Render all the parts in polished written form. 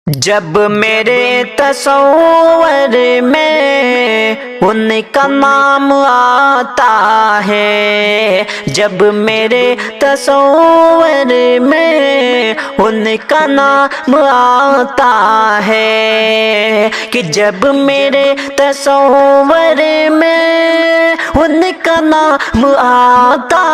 جب میرے تصور میں ان کا نام آتا ہے، جب میرے تصور میں ان کا نام آتا ہے، کہ جب میرے تصور میں ان کا نام آتا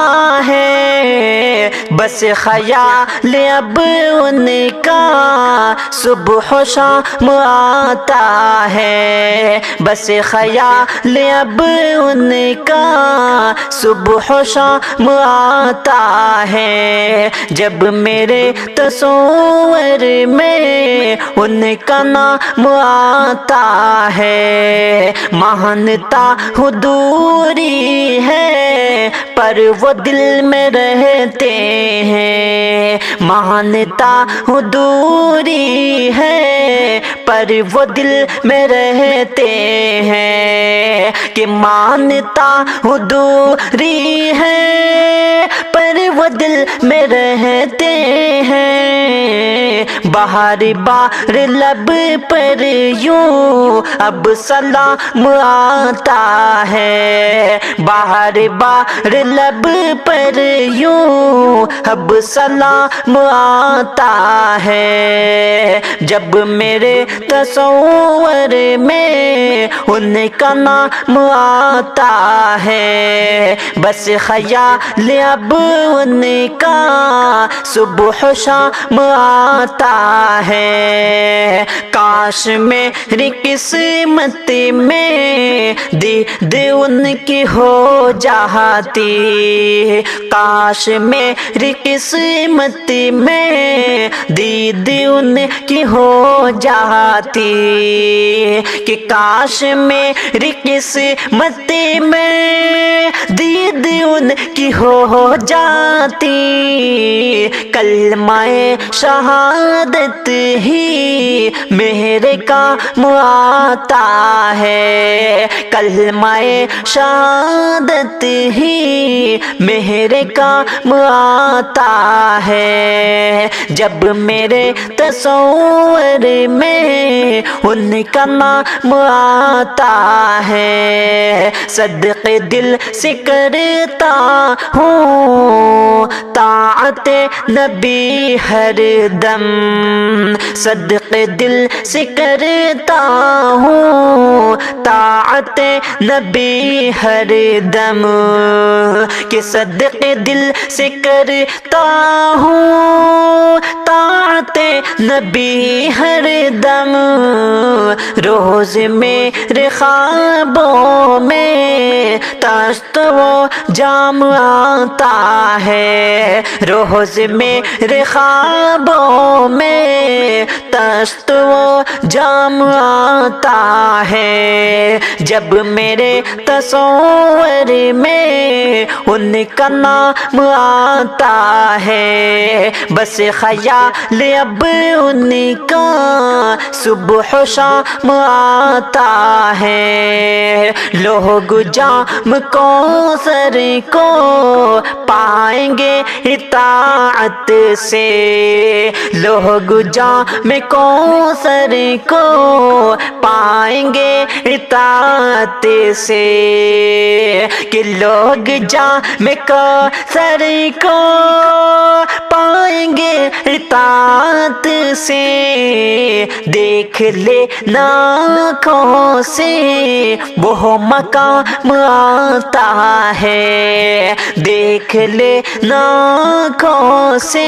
ہے، بس خیال اب ان کا صبح و شام آتا ہے، بس خیال اب ان کا صبح و شام آتا ہے، جب میرے تصور میں ان کا نام آتا ہے۔ مانتا ہوں دوری ہے پر وہ دل میں رہتے ہیں، مانتا ہوں دوری ہے پر وہ دل میں رہتے ہیں، کہ مانتا ہوں دوری ہے پر وہ دل میں رہتے ہیں، بہار بار لب پر یوں اب سلام آتا ہے، بہار بار لب پر یوں اب سلام آتا ہے، جب میرے تصور میں ان کا نام آتا ہے، بس خیال اب ان کا صبح و شام آتا ہے۔ کاش میری قسمت میں دید ان کی ہو جاتی، کاش میری قسمت میں دید ان کی ہو جاتی، کہ کاش میری قسمت میں دید ان کی ہو جاتی، کلمہ شہادت ہی میرے کام آتا ہے، کلمہ شہادت ہی میرے کام آتا ہے، جب میرے تصور میں ان کا نام آتا ہے، صدقے دل سے کرتا ہوں طاعت نبی ہر دم، صدقے دل سے کرتا ہوں طاعت نبی ہر دم، کہ صدقے دل سے کرتا ہوں طاعت نبی ہر دم، روز میرے خوابوں میں طشت و جام آتا ہے، روز میرے خوابوں میں طشت و جام آتا ہے، جب میرے تصور میں ان کا نام آتا ہے، بس خیال اب ان کا صبح و شام آتا ہے، لوگ جام کوثر کو پائیں گے اطاعت سے، لوگ جام کوثر کو پائیں گے اطاعت سے، کہ لوگ جام کوثر کو پائیں گے اطاعت سے، دیکھ لے آنکھوں سے وہ مقام آتا ہے، دیکھ لے آنکھوں سے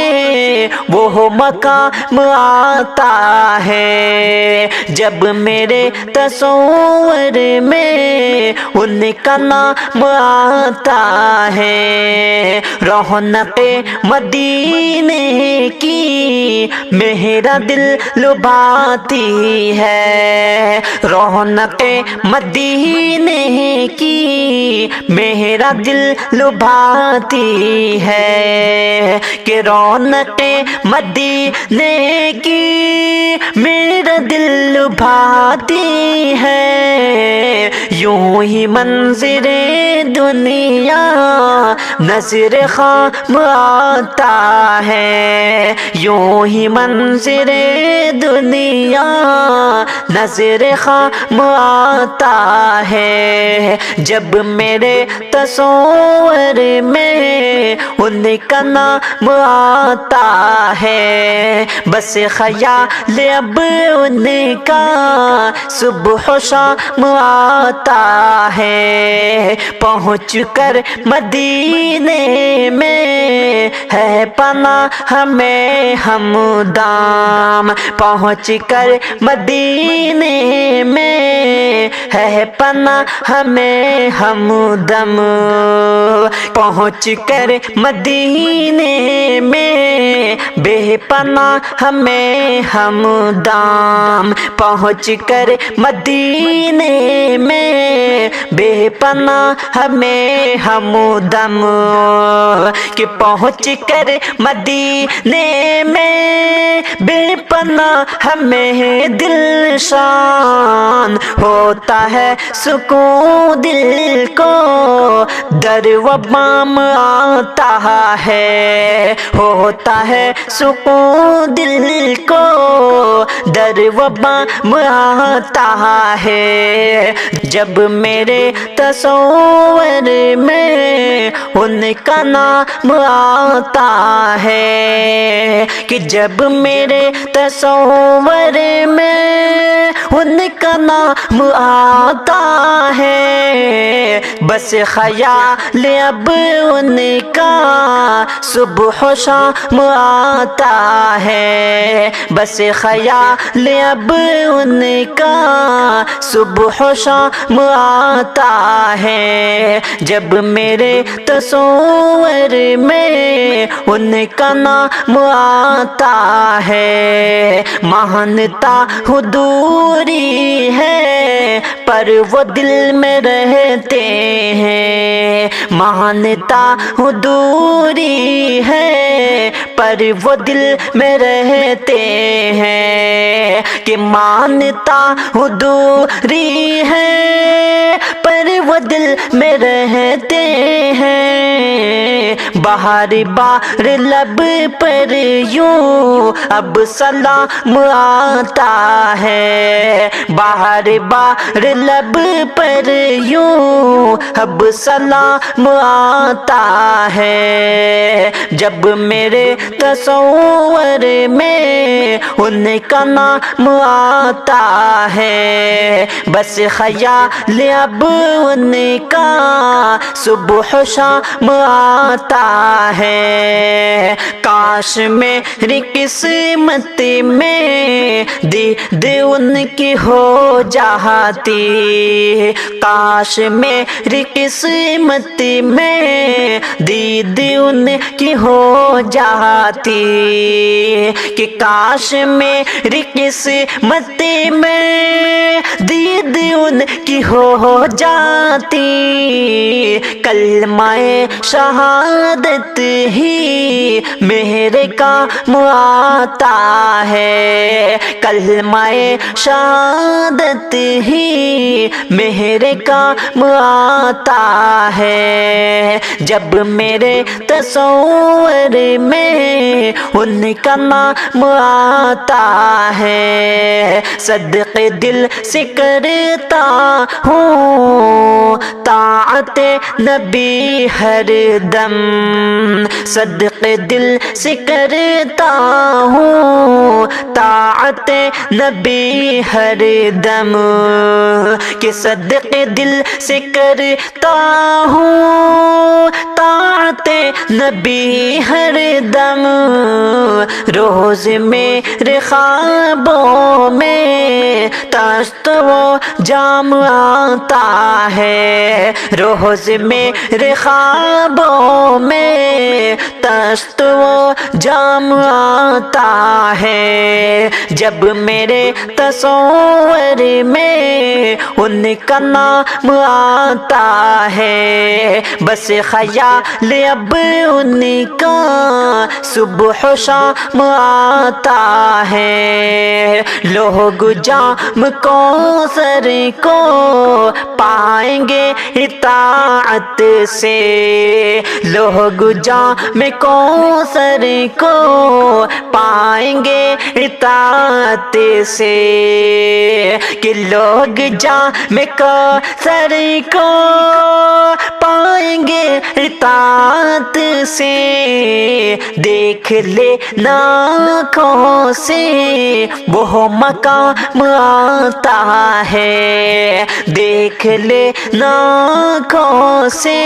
وہ مقام آتا ہے، جب میرے تصور میں ان کا نام آتا ہے، رونق مدینے کی میرا دل لبھاتی ہے، رونق مدینے کی میرا دل لبھاتی ہے، کہ رونق مدینے کی میرا دل لبھاتی ہے، یوں ہی منظر دنیا نظر خام آتا ہے، یوں ہی منظر دنیا نظر خام آتا ہے، جب میرے تصور میں ان کا نام آتا ہے، بس خیال اب ان کا صبح و شام آتا ہے، پہنچ کر مدینے میں ہے پناہ ہمیں ہمدام، پہنچ کر مدینے میں ہے پناہ ہمیں ہمدم، پہنچ کر مدینے میں بے پناہ ہمیں ہمدام، پہنچ کر مدینے میں بے پناہ ہمیں ہمدم، کہ پہنچ کر مدینے میں بے پناہ ہمیں دل شان ہوتا ہے سکون دل کو، در و بام آتا ہے، ہوتا ہے سکون دل کو، در و بام آتا ہے، جب میرے تصور میں ان کا نام آتا ہے، کہ جب میرے تصور میں ان کا نام آتا ہے، بس خیال اب ان کا صبح و شام آتا ہے، بس خیال اب ان کا صبح و شام آتا ہے، جب میرے تصور میں ان کا نام آتا ہے، مانتا ہوں دوری ہے پر وہ دل میں رہتے ہیں، مانتا ہوں دوری ہے پر وہ دل میں رہتے ہیں، کہ مانتا ہوں دوری ہے پر وہ دل میں رہتے ہیں، بہار بار لب پر یوں اب سلام آتا ہے، بہار بار لب پر یوں اب سلام آتا ہے، جب میرے تصور میں ان کا نام آتا ہے، بس خیال اب ان کا صبح و شام آتا ہے، کاش میری قسمت میں دید ان کی ہو جاتی، کاش میری قسمت میں دید ان کی ہو جاتی، کہ کاش میری قسمت میں دید ان کی ہو جاتی، کلمہ شہادت ہی میرے کام آتا ہے، کلمہ شہادت ہی میرے کام آتا ہے، جب میرے تصور میں ان کا نام آتا ہے، صدقے دل سے کرتا ہوں طاعت نبی ہر دم، صدقے دل سے کرتا ہوں طاعت نبی ہر دم، کہ صدقے دل سے کرتا ہوں طاعت نبی ہر دم، روز میرے خوابوں میں تشت و جام آتا ہے، روز میرے خوابوں میں تشت و جام آتا ہے، جب میرے تصور میں ان کا نام آتا ہے، بس خیال اب ان کا صبح و شام آتا ہے۔ لوگ جام کوثر کو پائیں گے اطاعت سے، لوگ جام کوثر کو پائیں گے اطاعت سے، کہ لوگ جام کوثر کو پائیں گے اطاعت سے، دیکھ لے آنکھوں سے وہ مقام آتا ہے، دیکھ لے آنکھوں سے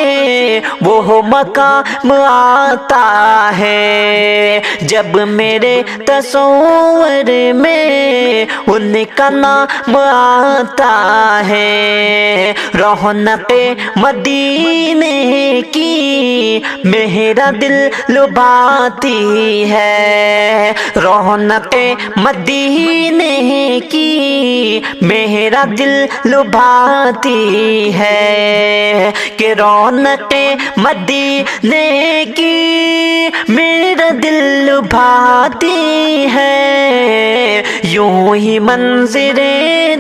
وہ مقام آتا ہے، جب میرے تصور میں ان کا نام آتا ہے۔ رونق مدینے کی میرا دل لبھاتی ہے، رونق مدینے کی میرا دل لبھاتی ہے، کہ رونق مدینے کی میرا دل لبھاتی ہے، یوں ہی منظر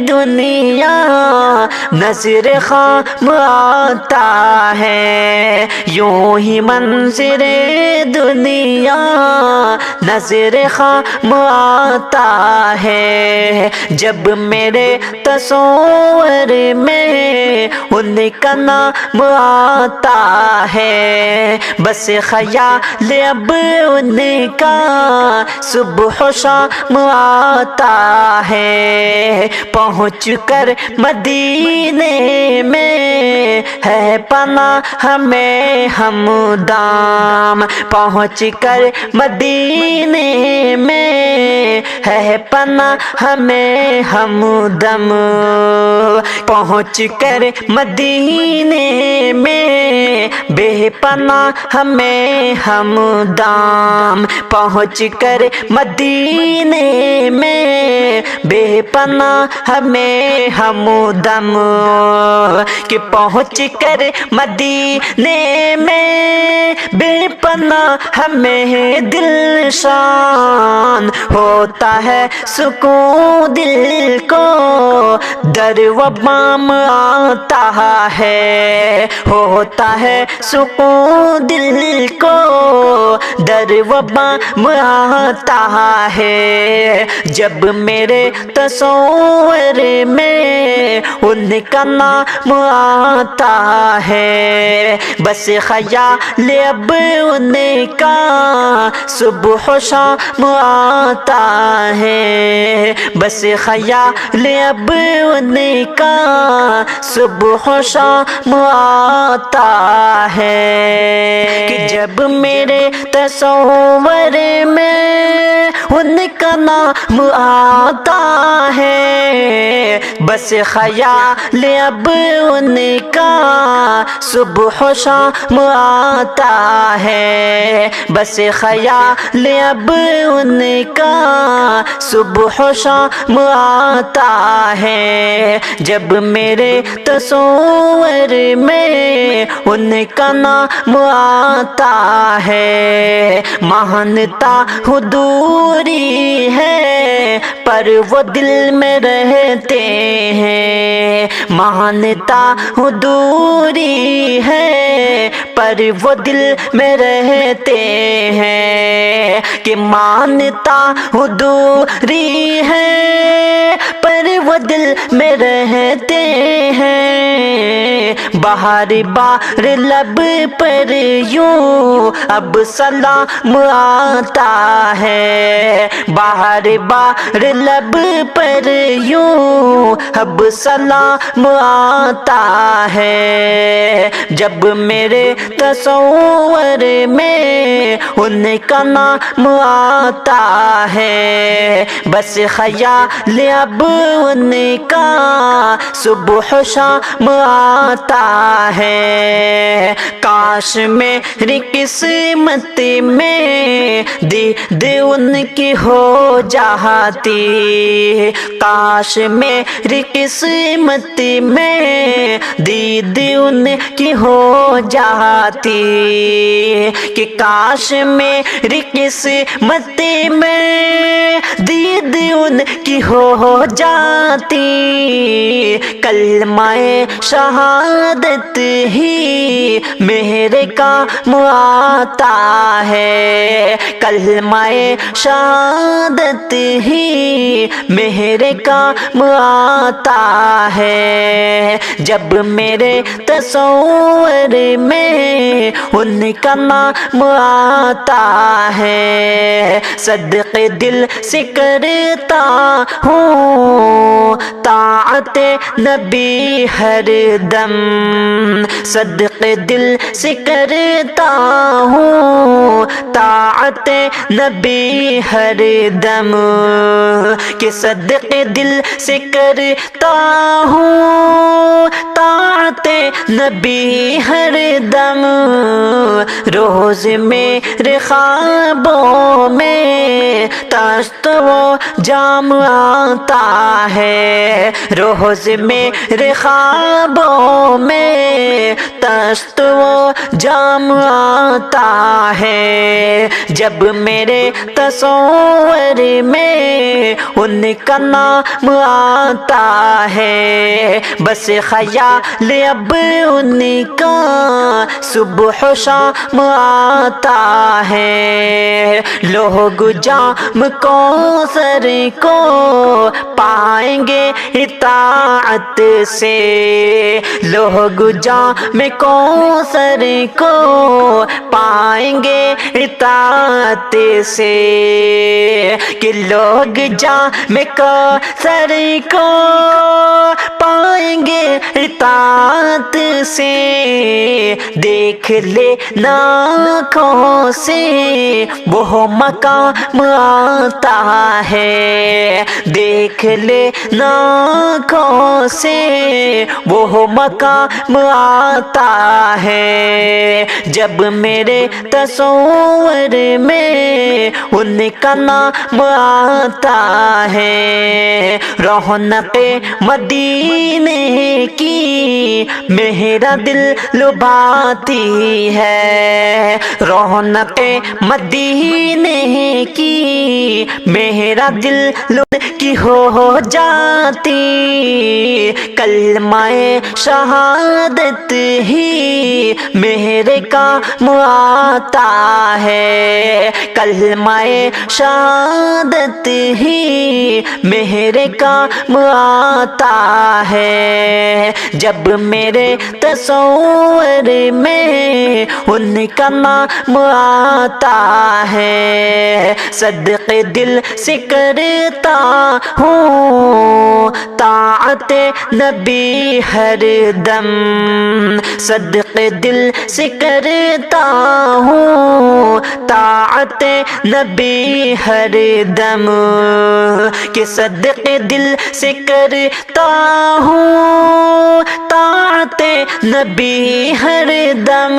دنیا نظر خام آتا ہے، یوں ہی منظر دنیا نظر خام آتا ہے، جب میرے تصور میں ان کا نام آتا ہے، بس خیال اب ان کا صبح و شام آتا ہے۔ پہنچ کر مدینے میں ہے پناہ ہمیں ہمدام، پہنچ کر مدینے میں ہے پناہ ہمیں ہمدم، پہنچ کر مدینے میں بے پناہ ہمیں ہمدام، پہنچ کر مدینے میں بے پناہ ہمیں ہمدم، کہ پہنچ کر مدینے میں بے پناہ ہمیں دل شان ہوتا ہے سکون دل کو، در و بام آتا ہے، ہوتا ہے سکون دل کو، در و بام آتا ہے، جب میرے تصور میں ان کا نام آتا ہے، بس خیال اب ان کا صبح و شام آتا ہے، بس خیال اب ان کا صبح و شام آتا ہے، کہ جب میرے تصور میں ان کا نام آتا ہے، بس خیال اب ان کا صبح و شام آتا ہے، بس خیال اب ان کا صبح و شام آتا ہے، جب میرے تصور میں ان کا نام آتا ہے، مانتا ہوں دوری ہے پر وہ دل میں رہتے ہیں، مانتا ہوں دوری ہے پر وہ دل میں رہتے ہیں، کہ مانتا ہوں دوری ہے پر وہ دل میں رہتے ہیں، بہار بار لب پر یوں اب سلام آتا ہے، بہار بار لب پر یوں اب سلام آتا ہے، جب میرے تصور میں ان کا نام آتا ہے، بس خیال اب ان ان کا صبح و شام آتا ہے۔ کاش میری قسمت میں دید ان کی ہو جاتی، کاش میری قسمت میں دید ان کی ہو جاتی، کہ کاش میری قسمت میں دید ان کی ہو جاتی۔ کلمہ شہادت ہی میرے کام آتا ہے، کلمہ شہادت ہی میرے کام آتا ہے۔ جب میرے تصور میں ان کا نام آتا ہے، صدقے دل سے کرتا ہوں طاعت نبی ہر دم، صدقے دل سے کرتا ہوں طاعت نبی ہر دم، کہ صدقے دل سے کرتا ہوں طاعت نبی ہر دم۔ روز میرے خوابوں میں طشت و جام آتا ہے، روز میرے خوابوں میں طشت و جام آتا ہے۔ جب میرے تصور میں ان کا نام آتا ہے، بس خیال اب ان کا صبح و شام آتا ہے۔ لوگ جام کوثر کو پائیں گے اطاعت سے، لوگ جام کوثر کو پائیں گے اطاعت سے، کہ لوگ جام کوثر کو پائیں گے اطاعت سے۔ دیکھ لے آنکھوں سے وہ مقام آتا ہے، دیکھ لے آنکھوں سے وہ مقام آتا ہے۔ جب میرے تصور میں ان کا نام آتا ہے، رونق مدینے کی میرا دل لبھاتی ہے، رونق مدینے کی میرا دل کی ہو جاتی۔ کلمہ شہادت ہی میرے کام آتا ہے، کلمہ شہادت ہی میرے کام آتا ہے۔ جب میرے تصور میں ان کا نام آتا ہے، صدقے دل سے کرتا ہوں طاعت نبی ہر دم، صدقے دل سے کرتا ہوں طاعت نبی ہر دم، کہ صدقے دل سے کرتا ہوں طاعت نبی ہر دم۔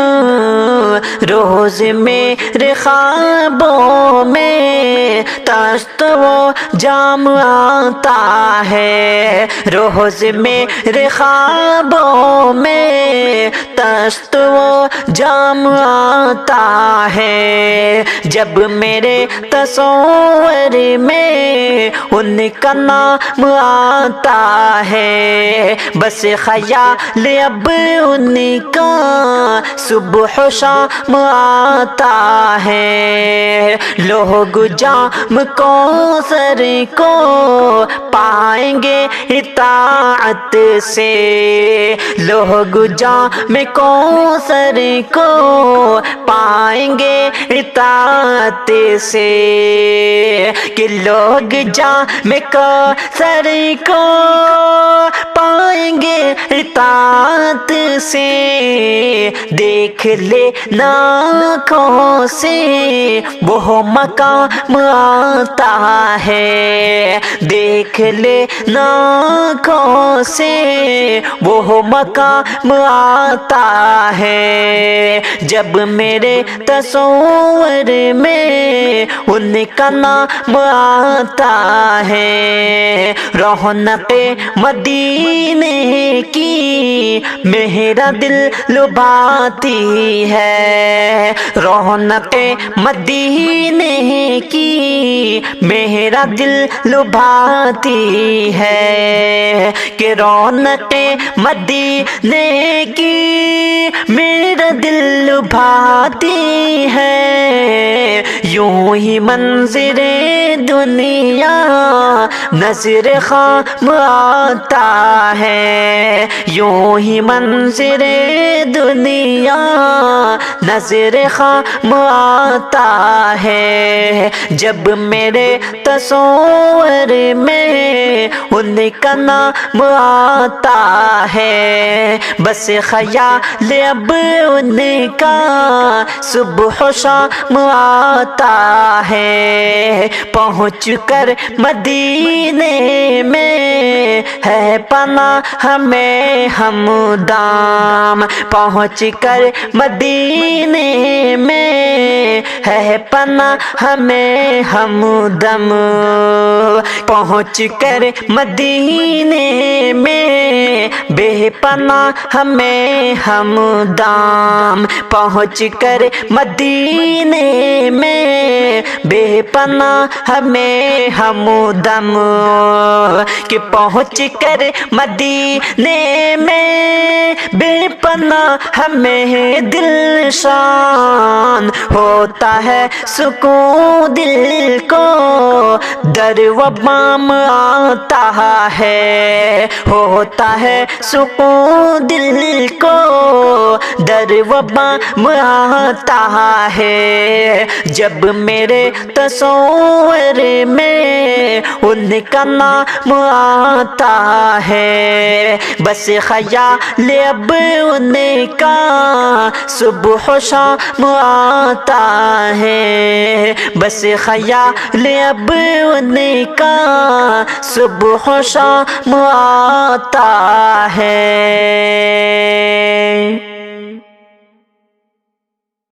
روز میرے خوابوں میں طشت و جام آتا ہے، روز میرے خوابوں میں طشت و جام آتا ہے۔ جب میرے تصور میں ان کا نام آتا ہے، بس خیال اب ان کا صبح و شام آتا ہے۔ لوگ جام کوثر کو پائیں گے اطاعت سے، لوگ جام کوثر کو پائیں گے اطاعت سے، کہ لوگ جام کوثر کو پائیں گے اطاعت سے، دیکھ لے آنکھوں سے وہ مقام آتا ہے، دیکھ لے آنکھوں سے وہ مقام آتا ہے، جب میرے تصور میں ان کا نام آتا ہے۔ رونق مدینے کی میرا دل لبھاتی ہے، رونق مدینے کی میرا دل لبھاتی ہے، کہ رونق مدینے کی میرا دل لبھاتی ہے۔ یوں ہی منظر دنیا نظر خام آتا ہے، یوں ہی منظر دنیا نظر خام آتا ہے، جب میرے تصور میں ان کا نام آتا ہے، بس خیال اب ان کا صبح و شام آتا ہے۔ پہنچ کر مدینے میں ہے پناہ ہمیں ہمدام، پہنچ کر مدینے میں ہے پناہ ہمیں ہمدم، پہنچ کر مدینے میں بے پناہ ہمیں ہمدام، پہنچ کر مدینے میں بے پناہ ہمیں ہمدم، کہ پہنچ کر مدینے میں بے پناہ ہمیں دل شان ہوتا ہے سکون دل کو، در و بام آتا ہے، ہوتا ہے سکون دل کو، در و بام آتا ہے، جب میرے تصور میں ان کا نام آتا ہے، بس خیال اب ان کا صبح و شام آتا ہے، بس خیال اب ان کا صبح و شام آتا ہے۔